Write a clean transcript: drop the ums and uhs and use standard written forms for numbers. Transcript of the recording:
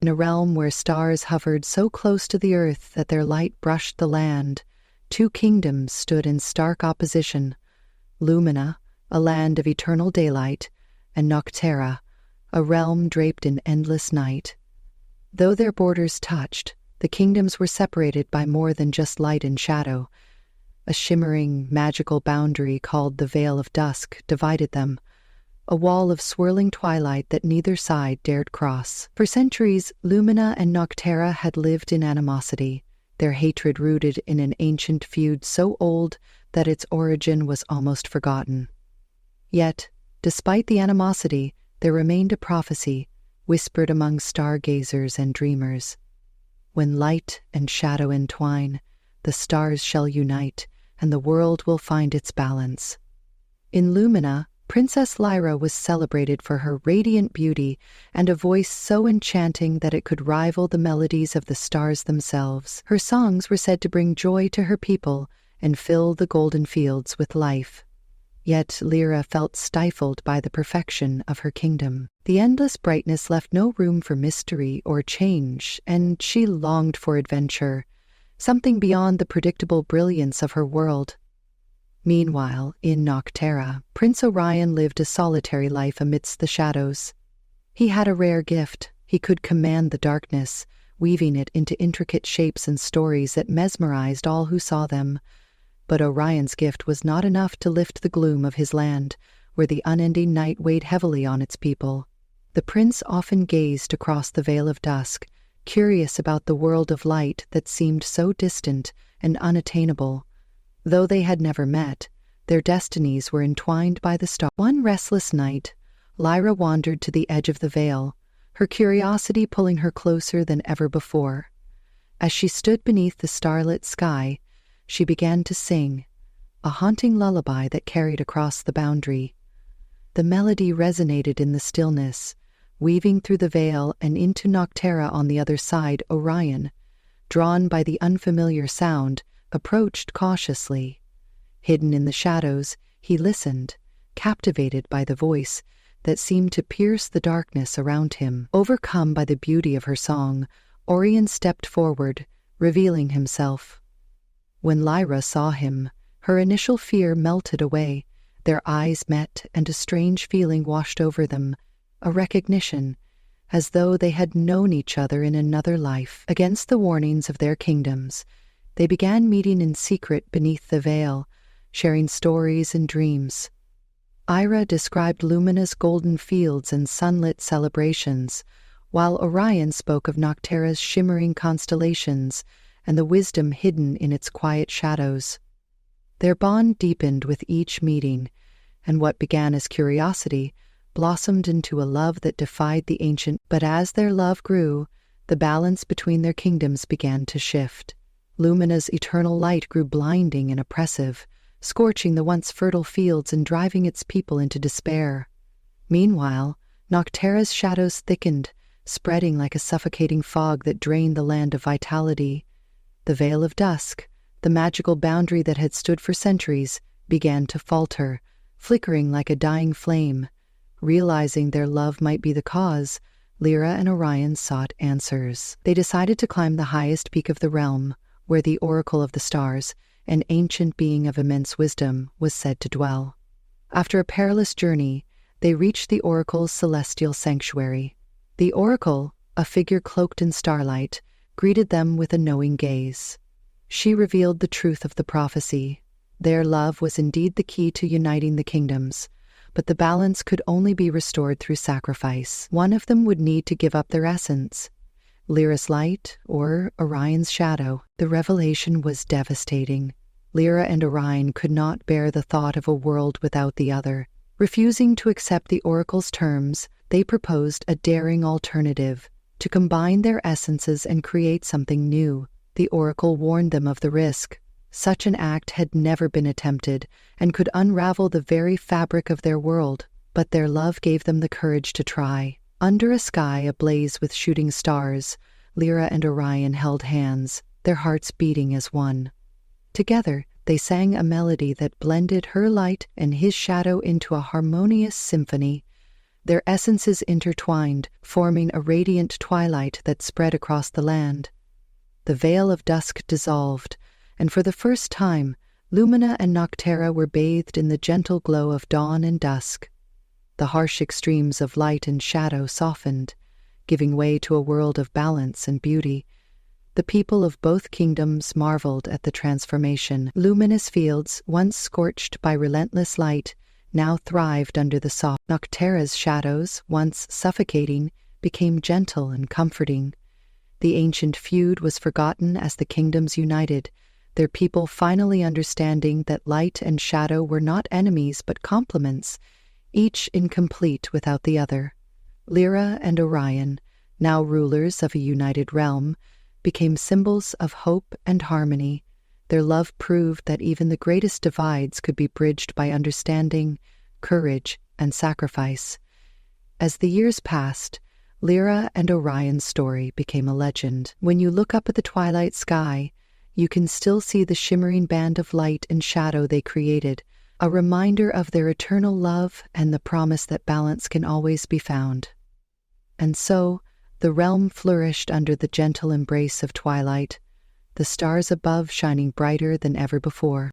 In a realm where stars hovered so close to the earth that their light brushed the land, two kingdoms stood in stark opposition: Lumina, a land of eternal daylight, and Noctera, a realm draped in endless night. Though their borders touched, the kingdoms were separated by more than just light and shadow. A shimmering, magical boundary called the Veil of Dusk divided them, a wall of swirling twilight that neither side dared cross. For centuries, Lumina and Noctera had lived in animosity, their hatred rooted in an ancient feud so old that its origin was almost forgotten. Yet, despite the animosity, there remained a prophecy, whispered among stargazers and dreamers. When light and shadow entwine, the stars shall unite, and the world will find its balance. In Lumina, Princess Lyra was celebrated for her radiant beauty and a voice so enchanting that it could rival the melodies of the stars themselves. Her songs were said to bring joy to her people and fill the golden fields with life. Yet Lyra felt stifled by the perfection of her kingdom. The endless brightness left no room for mystery or change, and she longed for adventure, something beyond the predictable brilliance of her world. Meanwhile, in Noctera, Prince Orion lived a solitary life amidst the shadows. He had a rare gift. He could command the darkness, weaving it into intricate shapes and stories that mesmerized all who saw them. But Orion's gift was not enough to lift the gloom of his land, where the unending night weighed heavily on its people. The prince often gazed across the Veil of Dusk, curious about the world of light that seemed so distant and unattainable. Though they had never met, their destinies were entwined by the stars. One restless night, Lyra wandered to the edge of the veil, her curiosity pulling her closer than ever before. As she stood beneath the starlit sky, she began to sing, a haunting lullaby that carried across the boundary. The melody resonated in the stillness, weaving through the veil and into Noctera on the other side. Orion, drawn by the unfamiliar sound, approached cautiously. Hidden in the shadows, he listened, captivated by the voice that seemed to pierce the darkness around him. Overcome by the beauty of her song, Orion stepped forward, revealing himself. When Lyra saw him, her initial fear melted away. Their eyes met, and a strange feeling washed over them, a recognition, as though they had known each other in another life. Against the warnings of their kingdoms, they began meeting in secret beneath the veil, sharing stories and dreams. Ira described Lumina's golden fields and sunlit celebrations, while Orion spoke of Noctera's shimmering constellations and the wisdom hidden in its quiet shadows. Their bond deepened with each meeting, and what began as curiosity blossomed into a love that defied the ancient. But as their love grew, the balance between their kingdoms began to shift. Lumina's eternal light grew blinding and oppressive, scorching the once fertile fields and driving its people into despair. Meanwhile, Noctera's shadows thickened, spreading like a suffocating fog that drained the land of vitality. The Veil of Dusk, the magical boundary that had stood for centuries, began to falter, flickering like a dying flame. Realizing their love might be the cause, Lyra and Orion sought answers. They decided to climb the highest peak of the realm, where the Oracle of the Stars, an ancient being of immense wisdom, was said to dwell. After a perilous journey, they reached the Oracle's celestial sanctuary. The Oracle, a figure cloaked in starlight, greeted them with a knowing gaze. She revealed the truth of the prophecy. Their love was indeed the key to uniting the kingdoms, but the balance could only be restored through sacrifice. One of them would need to give up their essence, Lyra's light or Orion's shadow. The revelation was devastating. Lyra and Orion could not bear the thought of a world without the other. Refusing to accept the Oracle's terms, they proposed a daring alternative: to combine their essences and create something new. The Oracle warned them of the risk. Such an act had never been attempted and could unravel the very fabric of their world, but their love gave them the courage to try. Under a sky ablaze with shooting stars, Lyra and Orion held hands, their hearts beating as one. Together, they sang a melody that blended her light and his shadow into a harmonious symphony. their essences intertwined, forming a radiant twilight that spread across the land. The veil of dusk dissolved, and for the first time, Lumina and Noctera were bathed in the gentle glow of dawn and dusk. The harsh extremes of light and shadow softened, giving way to a world of balance and beauty. The people of both kingdoms marveled at the transformation. Luminous fields, once scorched by relentless light, now thrived under the soft. Noctera's shadows, once suffocating, became gentle and comforting. The ancient feud was forgotten as the kingdoms united, their people finally understanding that light and shadow were not enemies but complements, each incomplete without the other. Lyra and Orion, now rulers of a united realm, became symbols of hope and harmony. Their love proved that even the greatest divides could be bridged by understanding, courage, and sacrifice. As the years passed, Lyra and Orion's story became a legend. When you look up at the twilight sky, you can still see the shimmering band of light and shadow they created, a reminder of their eternal love and the promise that balance can always be found. And so, the realm flourished under the gentle embrace of twilight, the stars above shining brighter than ever before.